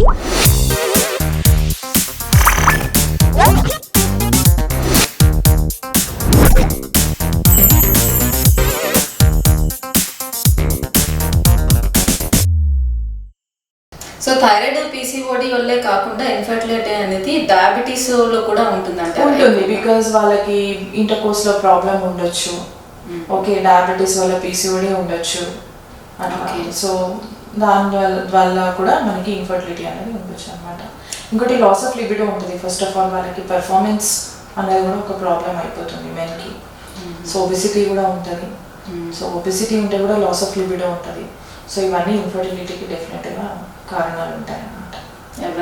So thyroid PCOD వల్లే కాకుండా infertility అనేది డయాబెటీస్ లో కూడా ఉంటుంది బికాజ్ వాళ్ళకి ఇంటర్కోర్స్ లో ప్రాబ్లం ఉండొచ్చు. ఓకే, డయాబెటీస్ వల్ల పీసీఓడి ఉండొచ్చు. సో దాని వల్ల కూడా మనకి ఇన్ఫర్టిలిటీ అనేది ఉండొచ్చు అనమాట. ఇంకోటి లాస్ ఆఫ్ లిబిడో ఉంటుంది. ఫస్ట్ ఆఫ్ ఆల్ వాళ్ళకి పెర్ఫార్మెన్స్ అనేది కూడా ఒక ప్రాబ్లం అయిపోతుంది మెన్కి. సో ఒబెసిటీ కూడా ఉంటుంది. సో ఒబెసిటీ ఉంటే కూడా లాస్ ఆఫ్ లిబిడో ఉంటుంది. సో ఇవన్నీ ఇన్ఫర్టిలిటీకి డెఫినెట్గా కారణాలు ఉంటాయి అన్నమాట.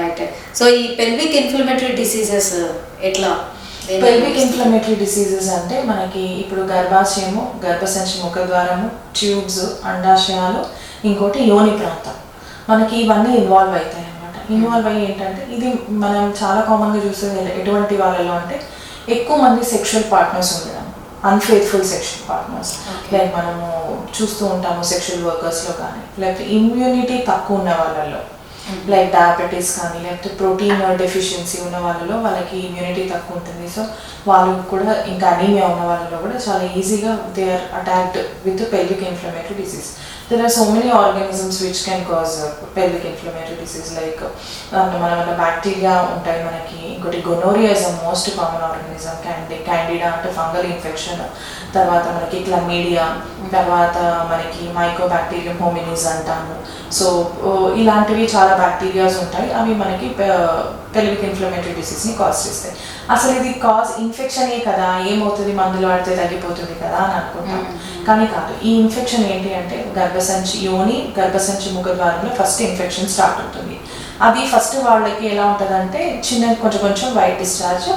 రైట్. సో ఈ పెల్విక్ ఇన్ఫ్లమేటరీ డిసీజెస్ ఎట్లా? పెల్విక్ ఇన్ఫ్లమేటరీ డిసీజెస్ అంటే మనకి ఇప్పుడు గర్భాశయము, గర్భసంచి ముఖద్వారము, ట్యూబ్స్, అండాశయాలు, ఇంకోటి యోని ప్రాంతం, మనకి ఇవన్నీ ఇన్వాల్వ్ అవుతాయి అన్నమాట. ఇన్వాల్వ్ అయ్యి ఏంటంటే ఇది మనం చాలా కామన్గా చూసేది ఎటువంటి వాళ్ళలో అంటే ఎక్కువ మంది సెక్షువల్ పార్ట్నర్స్ ఉండడం, అన్ఫేత్ఫుల్ సెక్షువల్ పార్ట్నర్స్. లైక్ మనము చూస్తూ ఉంటాము సెక్షువల్ వర్కర్స్లో కానీ, లేకపోతే ఇమ్యూనిటీ తక్కువ ఉన్న వాళ్ళలో, లైక్ డయాబెటీస్ కానీ, లేకపోతే ప్రోటీన్ డెఫిషియన్సీ ఉన్న వాళ్ళలో వాళ్ళకి ఇమ్యూనిటీ తక్కువ ఉంటుంది. సో వాళ్ళు కూడా ఇంకా అనీమియా ఉన్న వాళ్ళలో కూడా చాలా ఈజీగా they are attacked with pelvic inflammatory disease. There are so many organisms which can cause pelvic inflammatory disease, like మన బ్యాక్టీరియా ఉంటాయి మనకి. ఇంకోటి gonorrhoea is the most common organism. Candida అంటే ఫంగల్ ఇన్ఫెక్షన్, తర్వాత మనకి క్లమీడియా, తర్వాత మనకి మైకోబాక్టీరియం హోమినిస్ అంటాము. సో ఇలాంటివి చాలా బ్యాక్టీరియాస్ ఉంటాయి, అవి మనకి పెల్విక్ ఇన్ఫ్లమేటరీ డిసీజ్ని కాజ్ చేస్తాయి. అసలు ఇది కాజ్ ఇన్ఫెక్షనే కదా, ఏమవుతుంది మందులు ఆడితే తగ్గిపోతుంది కదా అని అనుకుంటాం, కానీ కాదు. ఈ ఇన్ఫెక్షన్ ఏంటి అంటే గర్భసంచి యోని, గర్భసంచి ముఖద్వారంలో ఫస్ట్ ఇన్ఫెక్షన్ స్టార్ట్ అవుతుంది. అది ఫస్ట్ వాళ్ళకి ఎలా ఉంటుంది అంటే చిన్న కొంచెం వైట్ డిశ్చార్జ్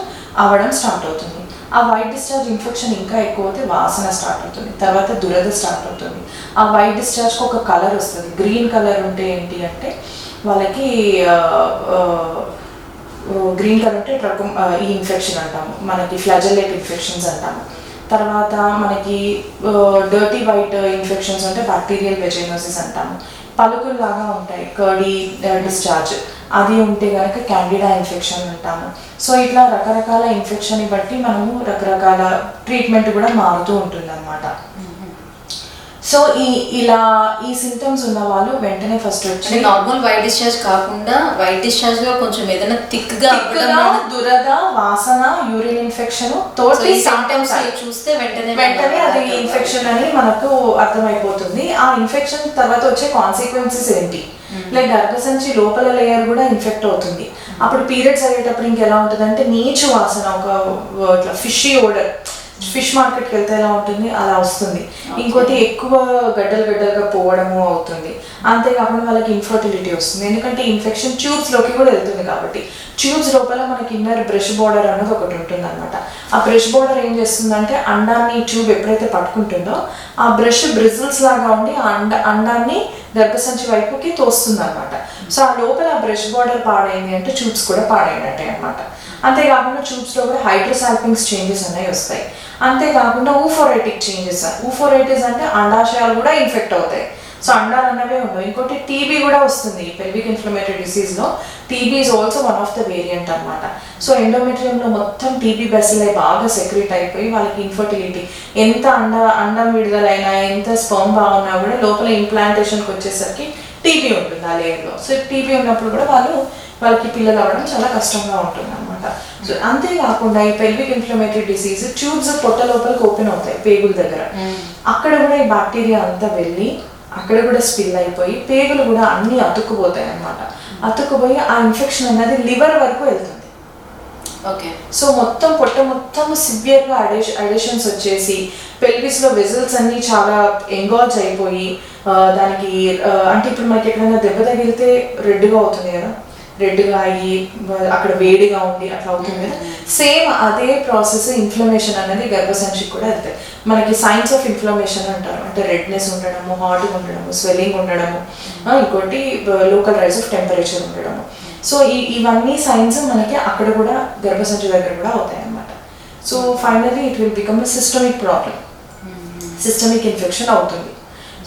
అవ్వడం స్టార్ట్ అవుతుంది. ఆ వైట్ డిశ్చార్జ్ ఇన్ఫెక్షన్ ఇంకా ఎక్కువ అయితే వాసన స్టార్ట్ అవుతుంది, తర్వాత దురద స్టార్ట్ అవుతుంది. ఆ వైట్ డిశ్చార్జ్కి ఒక కలర్ వస్తుంది. గ్రీన్ కలర్ ఉంటే ఏంటి అంటే వాళ్ళకి గ్రీన్ కలర్ అంటే ఈ ఇన్ఫెక్షన్ అంటాము, మనకి ఫ్లాజెల్లేట్ ఇన్ఫెక్షన్స్ అంటాము. తర్వాత మనకి డర్టీ వైట్ ఇన్ఫెక్షన్స్ అంటే బ్యాక్టీరియల్ వెజైనోసిస్ అంటాము. పలుకుల్లాగా ఉంటాయి, కర్డీ డిశ్చార్జ్, అది ఉంటే కనుక క్యాండిడా ఇన్ఫెక్షన్ అంటాము. సో ఇట్లా రకరకాల ఇన్ఫెక్షన్ని బట్టి మనము రకరకాల ట్రీట్మెంట్ కూడా మారుతూ ఉంటుంది అన్నమాట. సో ఈ సింటమ్స్ ఉన్న వాళ్ళు వెంటనే ఫస్ట్ వచ్చి నార్మల్ వైట్ డిశ్చార్జ్ కాకుండా వైట్ డిశ్చార్జ్ గా కొంచెం ఏదైనా థిక్గా దురద, వాసన, యూరిన్ ఇన్ఫెక్షన్ తోటి సింటమ్స్ చూస్తే వెంటనే అది ఇన్ఫెక్షన్ అని మనకు అర్థమైపోతుంది. ఆ ఇన్ఫెక్షన్ తర్వాత వచ్చే కాన్సిక్వెన్సెస్ ఏంటి, లైక్ గర్భసంచి లోపల లేయర్ కూడా ఇన్ఫెక్ట్ అవుతుంది. అప్పుడు పీరియడ్స్ అయ్యేటప్పుడు ఇంకెలా ఉంటుంది అంటే నీచు వాసన, ఒక ఇట్లా ఫిషీ ఓడర్, ఫిష్ మార్కెట్కి వెళ్తే ఎలా ఉంటుంది అలా వస్తుంది. ఇంకోటి ఎక్కువ గడ్డలుగా పోవడము అవుతుంది. అంతేకాకుండా వాళ్ళకి ఇన్ఫర్టిలిటీ వస్తుంది, ఎందుకంటే ఇన్ఫెక్షన్ ట్యూబ్స్లోకి కూడా వెళ్తుంది కాబట్టి. ట్యూబ్స్ లోపల మనకి ఇన్నర్ బ్రష్ బోర్డర్ అనేది ఒకటి ఉంటుంది అనమాట. ఆ బ్రష్ బోర్డర్ ఏం చేస్తుందంటే అండాన్ని ట్యూబ్ ఎప్పుడైతే పట్టుకుంటుందో ఆ బ్రష్ బ్రిజిల్స్ లాగా ఉండి ఆ అండాన్ని గర్భసంచి వైపుకి తోస్తుంది అనమాట. సో ఆ లోపల ఆ బ్రష్ బోర్డర్ పాడైంది అంటే ట్యూబ్స్ కూడా పాడైనట్టే అనమాట. అంతేకాకుండా ట్యూబ్స్లో కూడా హైడ్రోసాల్పింగ్స్ చేంజెస్ అనేవి వస్తాయి. అంతేకాకుండా ఊఫోరైటిక్ చేంజెస్. ఊఫోరైటిస్ అంటే అండాశయాలు కూడా ఇన్ఫెక్ట్ అవుతాయి. సో అండాలు అన్నవే ఉండవు. ఇంకోటి టీబీ కూడా వస్తుంది పెల్విక్ ఇన్ఫ్లమేటరీ డిసీజ్లో. TB is also one of the variant అనమాట. సో ఎండోమెట్రియంలో మొత్తం టీబీ బెసిల్ బాగా సెక్రెట్ అయిపోయి వాళ్ళకి ఇన్ఫర్టిలిటీ, ఎంత అండం విడుదలైనా, ఎంత స్పర్మ్ బాగున్నా కూడా లోపల ఇంప్లాంటేషన్కి వచ్చేసరికి టీబీ ఉంటుంది ఆ లేయర్లో. సో టీబీ ఉన్నప్పుడు కూడా వాళ్ళకి పిల్లలు అవ్వడం చాలా కష్టంగా ఉంటుంది అనమాట. సో అంతేకాకుండా ఈ పెల్విక్ ఇన్ఫ్లమేటరీ డిసీజ్ ట్యూబ్స్ పొట్ట లోపలికి ఓపెన్ అవుతాయి పేగుల దగ్గర. అక్కడ కూడా ఈ బ్యాక్టీరియా అంతా వెళ్ళి అక్కడ కూడా స్పిల్ అయిపోయి పేగులు కూడా అన్నీ అతుక్కుపోతాయి అనమాట. అతుక్కుపోయి ఆ ఇన్ఫెక్షన్ అనేది లివర్ వరకు వెళ్తుంది. ఓకే. సో మొత్తం పొట్ట మొత్తం సివియర్గా అడేషన్స్ వచ్చేసి పెల్విస్లో వెజల్స్ అన్నీ చాలా ఎంగాల్జ్ అయిపోయి దానికి అంటే ఇప్పుడు మనకి ఎక్కడైనా దెబ్బ తగిలితే రెడ్గా అవుతుంది కదా, రెడ్గా అయ్యి అక్కడ వేడిగా ఉంది అట్లా అవుతుంది కదా. సేమ్ అదే ప్రాసెస్ ఇన్ఫ్లమేషన్ అనేది గర్భసంచికి కూడా వెళ్తాయి. మనకి సైన్స్ ఆఫ్ ఇన్ఫ్లమేషన్ అంటారు, అంటే రెడ్నెస్ ఉండడము, హాట్గా ఉండడము, స్వెల్లింగ్ ఉండడము, ఇంకోటి లోకల్ రైజ్ ఆఫ్ టెంపరేచర్ ఉండడము. సో ఇవన్నీ సైన్స్ మనకి అక్కడ కూడా గర్భసంచి దగ్గర కూడా అవుతాయి అన్నమాట. So finally it will become a systemic problem, systemic infection అవుతుంది.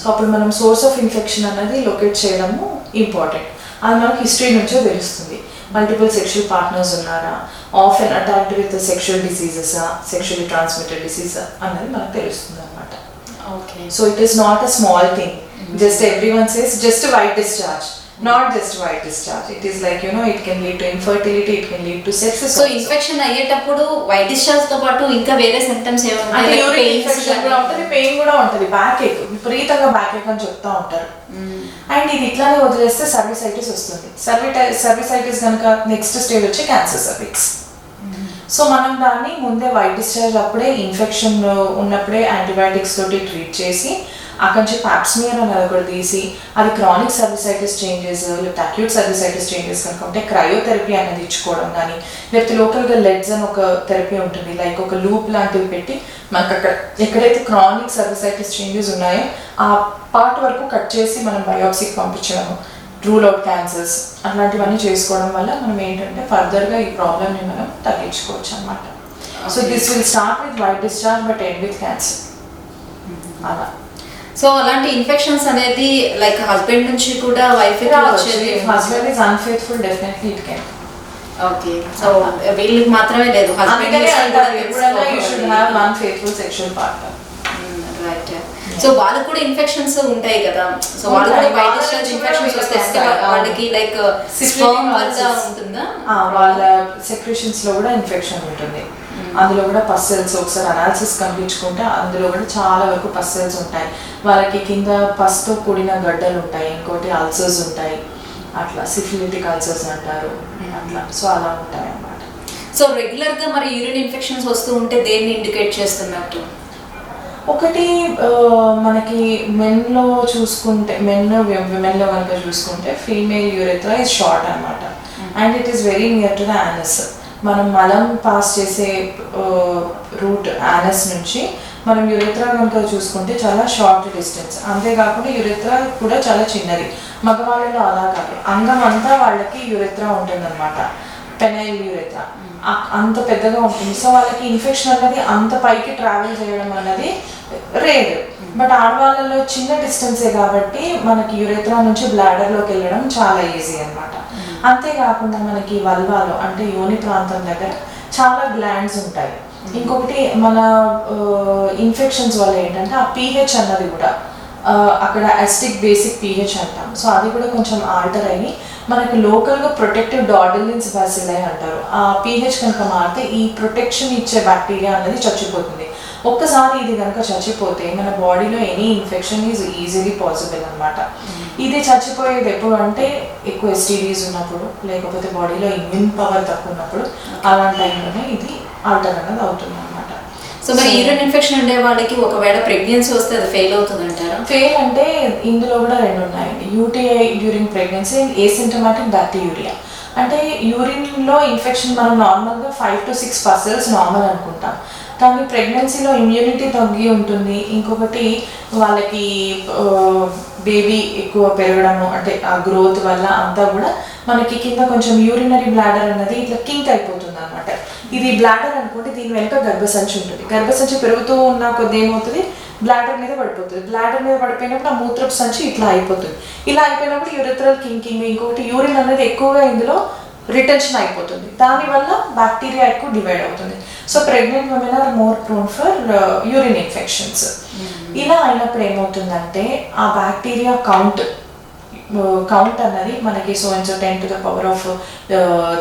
సో అప్పుడు మనం సోర్స్ ఆఫ్ ఇన్ఫెక్షన్ అనేది లొకేట్ చేయడము ఇంపార్టెంట్. అది మనకి హిస్టరీ నుంచో తెలుస్తుంది. మల్టిపుల్ సెక్షువల్ పార్ట్నర్స్ ఉన్నారా, ఆఫెన్ అటాక్డ్ విత్ సెక్షువల్ డిసీజెసా, సెక్షువల్లీ ట్రాన్స్మిటెడ్ డిసీజా అన్నది మనకు తెలుస్తుంది అనమాట. Okay. So it is not a small thing. Just everyone says just white discharge. Not just white discharge. It is like, it can lead to infertility, it can lead to sepsis. So infection అయ్యేటప్పుడు white discharge తో పాటు ఇంకా వేరే symptoms ఏమైనా అంటే urine infection కూడా ఉంటుంది, pain కూడా ఉంటుంది, బ్యాక్ ఏక్, విపరీతంగా బ్యాక్ ఏక్ అని చెప్తా ఉంటారు. అండ్ ఇది ఇట్లానే వదిలేస్తే సర్విసైటిస్ వస్తుంది. సర్విసైటిస్ కనుక నెక్స్ట్ స్టేజ్ వచ్చి క్యాన్సర్ సర్విక్స్. సో మనం దాన్ని ముందే వైట్ డిశ్చార్జ్ అప్పుడే ఇన్ఫెక్షన్ ఉన్నప్పుడే యాంటీబయాటిక్స్ తోటి ట్రీట్ చేసి అక్కడి నుంచి పాప్స్మియర్ అనేది ఒకటి తీసి అది క్రానిక్ సర్విసైటిస్ చేంజెస్ లేకపోతే అక్యూట్ సర్విసైటిస్ చేంజెస్ కనుక ఉంటే క్రయోథెరపీ అనేది ఇచ్చుకోవడం కానీ, లేకపోతే లోకల్గా లెడ్స్ అని ఒక థెరపీ ఉంటుంది, లైక్ ఒక లూప్ లాంటివి పెట్టి మనకు అక్కడ ఎక్కడైతే క్రానిక్ సర్విసైటిస్ చేంజెస్ ఉన్నాయో ఆ పార్ట్ వరకు కట్ చేసి మనం బయోప్సీకి పంపించడము, రూల్ అవుట్ క్యాన్సర్స్ అట్లాంటివన్నీ చేసుకోవడం వల్ల మనం ఏంటంటే ఫర్దర్గా ఈ ప్రాబ్లమ్ని మనం తగ్గించుకోవచ్చు అనమాట. So this will start with white discharge but end with cancer అలా. సో అలాంటి ఇన్ఫెక్షన్స్ అనేది లైక్ హస్బెండ్ నుంచి కూడా వైఫ్ వచ్చేది. Husband is అన్ఫేత్ఫుల్, definitely it can. Okay. So వీళ్ళకి మాత్రమే లేదు, husband you should have one faithful sexual partner. Right. So వాళ్ళకి కూడా ఇన్ఫెక్షన్స్ ఉంటాయి కదా, సో వాళ్ళు కూడా వైట్ డిశ్చార్జ్ ఇన్ఫెక్షన్స్ వస్తే వాళ్ళకి లైక్ స్పర్మ్ వల్ల ఉంటుందా? వాళ్ళ సెక్రెషన్స్ లో కూడా ఇన్ఫెక్షన్ ఉంటుంది. అందులో కూడా పస్సెల్స్ ఒకసారి అనాలిసిస్ కనిపించుకుంటే అందులో కూడా చాలా వరకు పస్సెల్స్ ఉంటాయి. వాళ్ళకి కింద పస్తో కూడిన గడ్డలు ఉంటాయి, ఇంకోటి అల్సర్స్ ఉంటాయి, అట్లా సిఫిలిటిక్ అల్సర్స్ అంటారు అట్లా. సో అలా ఉంటాయి అన్నమాట. సో రెగ్యులర్ గా మరి యూరిన్ ఇన్ఫెక్షన్స్ వస్తూ ఉంటే దేన్ని ఇండికేట్ చేస్తున్నట్టు? ఒకటి మనకి మెన్లో చూసుకుంటే, విమెన్లో కనుక చూసుకుంటే ఫీమేల్ యూరెథ్రా ఇస్ షార్ట్ అనమాట. And it is very near to the anus. మనం మలం పాస్ చేసే రూట్ యానస్ నుంచి మనం యురెథ్రా కనుక చూసుకుంటే చాలా షార్ట్ డిస్టెన్స్. అంతేకాకుండా యురెథ్రా కూడా చాలా చిన్నది. మగవాళ్ళలో అలా కాదు, అంగం అంతా వాళ్ళకి యురెథ్రా ఉంటుందన్నమాట, పెనైల్ యురెథ్రా అంత పెద్దగా ఉంటుంది. సో వాళ్ళకి ఇన్ఫెక్షన్ అన్నది అంత పైకి ట్రావెల్ చేయడం అన్నది రేర్. బట్ ఆడవాళ్ళలో చిన్న డిస్టెన్సే కాబట్టి మనకి యురెథ్రా నుంచి బ్లాడర్లోకి వెళ్ళడం చాలా ఈజీ అనమాట. అంతేకాకుండా మనకి వల్వాలో అంటే యోని ప్రాంతం దగ్గర చాలా గ్లాండ్స్ ఉంటాయి. ఇంకొకటి మన ఇన్ఫెక్షన్స్ వల్ల ఏంటంటే ఆ pH అన్నది కూడా అక్కడ అసిడిక్ బేసిక్ pH అంటాం. సో అది కూడా కొంచెం ఆల్టర్ అయ్యి మనకి లోకల్గా ప్రొటెక్టివ్ డార్డలిన్స్ బాసిల్లై అంటారు. ఆ pH కనుక మారితే ఈ ప్రొటెక్షన్ ఇచ్చే బ్యాక్టీరియా అనేది చచ్చిపోతుంది. ఒక్కసారి ఇది కనుక చచ్చిపోతే మన బాడీలో any infection is easily possible అనమాట. ఇది చచ్చిపోయేది ఎప్పుడు అంటే ఎక్కువ ఎస్టీడీస్ ఉన్నప్పుడు, లేకపోతే బాడీలో ఇమ్యూన్ పవర్ తక్కువ ఉన్నప్పుడు, అలాంటి టైంలోనే ఇది ఆల్టర్ అనేది అవుతుంది అనమాట. సో మరి యూరిన్ ఇన్ఫెక్షన్ ఉండే వాళ్ళకి ఒకవేళ ప్రెగ్నెన్సీ వస్తే అది ఫెయిల్ అవుతుంది అంటారా? ఫెయిల్ అంటే ఇందులో కూడా రెండు ఉన్నాయండి, UTI during pregnancy and asymptomatic bacteria. అంటే యూరిన్లో ఇన్ఫెక్షన్ మనం నార్మల్గా 5 to 6 పసల్స్ నార్మల్ అనుకుంటాం, కానీ ప్రెగ్నెన్సీలో ఇమ్యూనిటీ తగ్గి ఉంటుంది. ఇంకొకటి వాళ్ళకి బేబీ ఎక్కువ పెరగడము అంటే ఆ గ్రోత్ వల్ల అంతా కూడా మనకి కింద కొంచెం యూరినరీ బ్లాడర్ అన్నది ఇట్లా కింక్ అయిపోతుంది అనమాట. ఇది బ్లాడర్ అనుకుంటే దీని వెనుక గర్భసంచి ఉంటుంది. గర్భసంచి పెరుగుతూ ఉన్న కొద్ది ఏమవుతుంది, బ్లాడర్ మీద పడిపోతుంది. బ్లాడర్ మీద పడిపోయినప్పుడు ఆ మూత్రపు సంచి ఇట్లా అయిపోతుంది. ఇలా అయిపోయినప్పుడు యూరిథ్రల్ కింకింగ్, ఇంకొకటి యూరిన్ అనేది ఎక్కువగా ఇందులో రిటెన్షన్ అయిపోతుంది. దానివల్ల బ్యాక్టీరియా ఎక్కువ డివైడ్ అవుతుంది. So pregnant women are more prone for urine infections. ఇలా అయినప్పుడు ఏమవుతుందంటే ఆ బ్యాక్టీరియా కౌంట్ అన్నది మనకి so 10 to the power of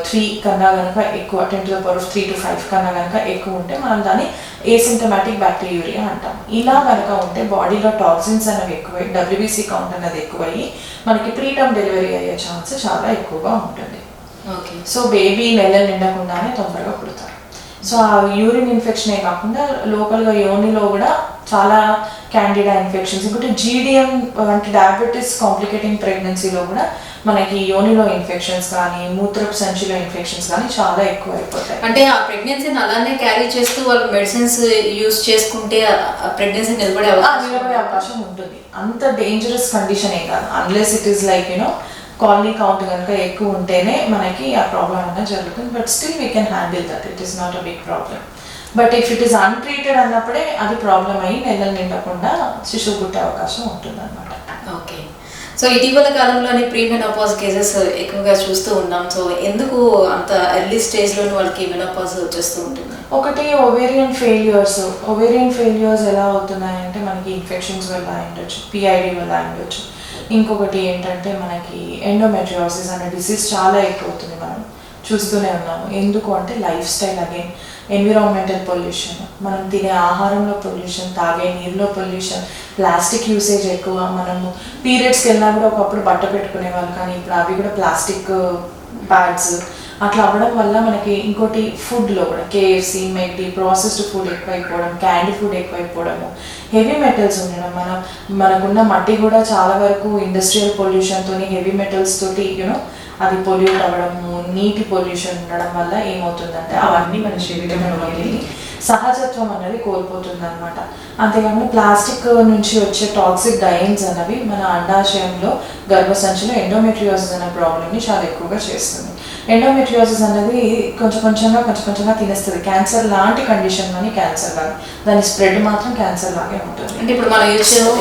3 కన్నా కనుక ఎక్కువ, 10 to the power of 3 to 5 కన్నా కనుక ఎక్కువ ఉంటే మనం దాన్ని ఏసింటమాటిక్ బ్యాక్టీరియా అంటాం. ఇలా కనుక ఉంటే బాడీలో టాక్సిన్స్ అనేవి ఎక్కువై WBC కౌంట్ అనేది ఎక్కువయ్యి మనకి ప్రీటర్మ్ డెలివరీ అయ్యే ఛాన్స్ చాలా ఎక్కువగా ఉంటుంది. ఓకే. సో బేబీ నెలలు నిండకుండానే తొందరగా పుడతారు. సో ఆ యూరిన్ ఇన్ఫెక్షనే కాకుండా లోకల్గా యోనిలో కూడా చాలా క్యాండిడా ఇన్ఫెక్షన్స్, ఇంకోటి జీడిఎం అంటే డయాబెటీస్ కాంప్లికేటింగ్ ప్రెగ్నెన్సీలో కూడా మనకి యోనిలో ఇన్ఫెక్షన్స్ కానీ మూత్రపు సంచిలో ఇన్ఫెక్షన్స్ కానీ చాలా ఎక్కువ అయిపోతాయి. అంటే ఆ ప్రెగ్నెన్సీని అలానే క్యారీ చేస్తూ వాళ్ళు మెడిసిన్స్ యూజ్ చేసుకుంటే ప్రెగ్నెన్సీ నిలబడే అవకాశం ఉంటుంది. అంత డేంజరస్ కండిషన్ ఏం కాదు, unless it is like colony count కనుక ఎక్కువ ఉంటేనే మనకి ఆ ప్రాబ్లం అనేది జరుగుతుంది. But still we can handle that, it is not a big problem. But if it is untreated అన్నప్పుడే అది ప్రాబ్లం అయ్యి నెలలు నిండకుండా శిశువు పుట్టే అవకాశం ఉంటుంది అనమాట. ఓకే. సో ఇటీవల కాలంలోని ప్రీ మెనోపాజ్ కేసెస్ ఎక్కువగా చూస్తూ ఉన్నాం. సో ఎందుకు అంత ఎర్లీ స్టేజ్లోనే వాళ్ళకి మెనోపాజ్ వచ్చేస్తూ ఉంటుంది? ఒకటి ఓవేరియన్ ఫెయిల్యూర్స్ ఎలా అవుతున్నాయంటే మనకి ఇన్ఫెక్షన్స్ వల్ల ఉండొచ్చు, పిఐడి వల్ల ఉండొచ్చు. ఇంకొకటి ఏంటంటే మనకి ఎండోమెట్రియోసిస్ అనే డిసీజ్ చాలా ఎక్కువ అవుతుంది, మనం చూస్తూనే ఉన్నాము. ఎందుకు అంటే life style, again environmental pollution, మనం తినే ఆహారంలో పొల్యూషన్, తాగే నీరులో పొల్యూషన్, ప్లాస్టిక్ యూసేజ్ ఎక్కువ. మనము పీరియడ్స్కి వెళ్ళినా కూడా ఒకప్పుడు బట్ట పెట్టుకునే వాళ్ళు, కానీ ఇప్పుడు అవి కూడా ప్లాస్టిక్ ప్యాడ్స్ అట్లా అవ్వడం వల్ల మనకి. ఇంకోటి ఫుడ్లో కూడా కేఎఫ్సి, మెక్డీ, ప్రాసెస్డ్ ఫుడ్ ఎక్కువైపోవడం, క్యాండీ ఫుడ్ ఎక్కువైపోవడము, హెవీ మెటల్స్ ఉండడం. మనకున్న మట్టి కూడా చాలా వరకు ఇండస్ట్రియల్ పొల్యూషన్తో, హెవీ మెటల్స్ తోటి అది పొల్యూట్ అవ్వడము, నీటి పొల్యూషన్ ఉండడం వల్ల ఏమవుతుందంటే అవన్నీ మన శరీరంలో వెళ్ళి సహజత్వం అనేది కోల్పోతుంది అనమాట. అంతేకాకుండా ప్లాస్టిక్ నుంచి వచ్చే టాక్సిక్ డైన్స్ అనేవి మన అండాశయంలో, గర్భసంచిలో ఎండోమెట్రియోసిస్ అనే ప్రాబ్లమ్ని చాలా ఎక్కువగా చేస్తుంది. ఎండోమెట్రియోసిస్ అనేది కొంచెం కొంచెంగా తినేస్తుంది. క్యాన్సర్ లాంటి కండిషన్ కానీ క్యాన్సర్ లాగా, దాని స్ప్రెడ్ మాత్రం క్యాన్సర్ లాగే ఉంటుంది. అంటే ఇప్పుడు మనం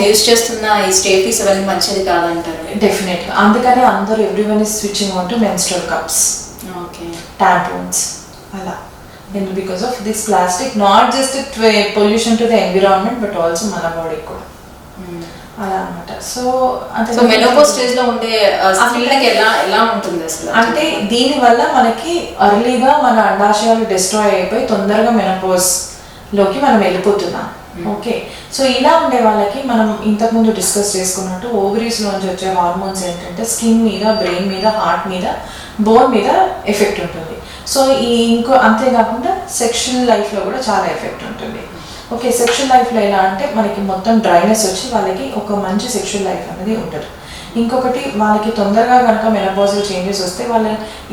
యూజ్ చేస్తున్న ఈ స్టేఫీస్ అవన్నీ మంచిది కాదంటారు? డెఫినెట్గా. అందుకనే అందరూ everyone is switching on to menstrual cups, tampons అలా. Because of this plastic, not just pollution to the environment but also మన బాడీ కూడా అలా అనమాట. సో మెనోపాజ్ స్టేజ్ లో ఉండే స్త్రీలకి ఎలా ఉంటుంది అసలు? అంటే దీనివల్ల మనకి అర్లీగా మన అండాశయాలు డిస్ట్రాయ్ అయిపోయి తొందరగా మెనోపాజ్ లోకి మనం వెళ్ళిపోతున్నాం. ఓకే, సో ఇలా ఉండే వాళ్ళకి మనం ఇంతకుముందు డిస్కస్ చేసుకున్నట్టు ఓవరీస్లోంచి వచ్చే హార్మోన్స్ ఏంటంటే స్కిన్ మీద, బ్రెయిన్ మీద, హార్ట్ మీద, బోన్ మీద ఎఫెక్ట్ ఉంటుంది. సో అంతేకాకుండా సెక్షువల్ లైఫ్లో కూడా చాలా ఎఫెక్ట్ ఉంటుంది. ఓకే, సెక్షువల్ లైఫ్లో ఎలా అంటే మనకి మొత్తం డ్రైనెస్ వచ్చి వాళ్ళకి ఒక మంచి సెక్షువల్ లైఫ్ అనేది ఉంటుంది. ఇంకొకటి వాళ్ళకి తొందరగా కనుక మెనోపాజల్ చేంజెస్ వస్తే వాళ్ళ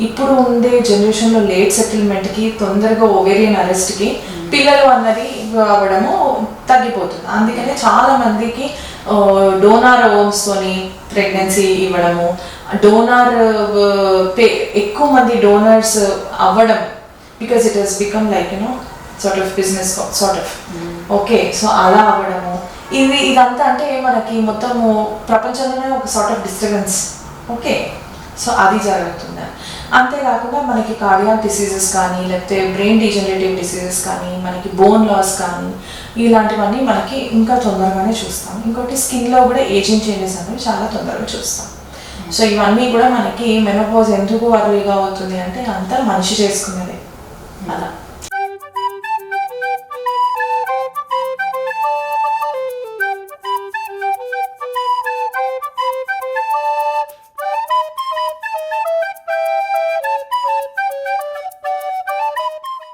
ఇప్పుడు ఉండే జనరేషన్లో లేట్ సెటిల్మెంట్కి, తొందరగా ఓవేరియన్ అరెస్ట్కి పిల్లలు అన్నది అవ్వడము తగ్గిపోతుంది. అందుకనే చాలా మందికి డోనార్ ఓమ్స్తోని ప్రెగ్నెన్సీ ఇవ్వడము, ఎక్కువ మంది డోనర్స్ అవ్వడం, because it has become like sort of business sort of. Okay, so అలా అవ్వడము, ఇదంతా అంటే మనకి మొత్తము ప్రపంచంలోనే ఒక sort of disturbance. Okay, so అది జరుగుతుంది. అంతేకాకుండా మనకి కార్డియాక్ డిసీజెస్ కానీ, లేకపోతే బ్రెయిన్ డీజనరేటివ్ డిసీజెస్ కానీ, మనకి బోన్ లాస్ కానీ, ఇలాంటివన్నీ మనకి ఇంకా తొందరగానే చూస్తాం. ఇంకోటి స్కిన్లో కూడా ఏజింగ్ చేంజెస్ అనేవి చాలా తొందరగా చూస్తాం. సో ఇవన్నీ కూడా మనకి మెనోపాజ్ ఎందుకు అర్లీగా అవుతుంది అంటే అంతా మనిషి చేసుకునేది అలా.